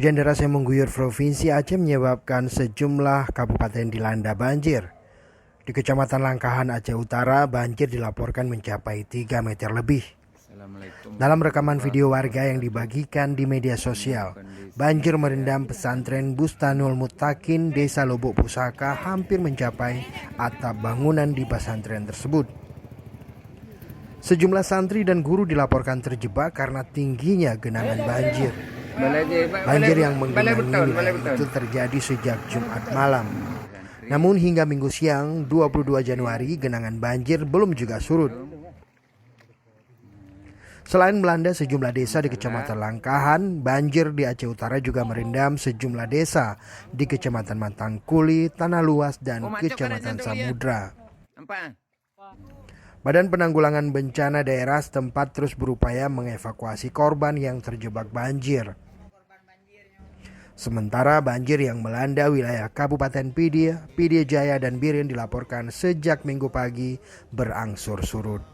Hujan deras yang mengguyur Provinsi Aceh menyebabkan sejumlah kabupaten dilanda banjir. Di Kecamatan Langkahan, Aceh Utara, banjir dilaporkan mencapai 3 meter lebih. Dalam rekaman video warga yang dibagikan di media sosial, banjir merendam pesantren Bustanul Muttaqin, Desa Lubuk Pusaka, hampir mencapai atap bangunan di pesantren tersebut. Sejumlah santri dan guru dilaporkan terjebak karena tingginya genangan banjir. Banjir yang menggenangi wilayah itu terjadi sejak Jumat malam. Namun hingga Minggu siang 22 Januari genangan banjir belum juga surut. Selain melanda sejumlah desa di Kecamatan Langkahan, banjir di Aceh Utara juga merendam sejumlah desa di Kecamatan Matangkuli, Tanah Luas, dan Kecamatan Samudra. Badan Penanggulangan Bencana Daerah setempat terus berupaya mengevakuasi korban yang terjebak banjir. Sementara banjir yang melanda wilayah Kabupaten Pidie Jaya, dan Biren dilaporkan sejak Minggu pagi berangsur surut.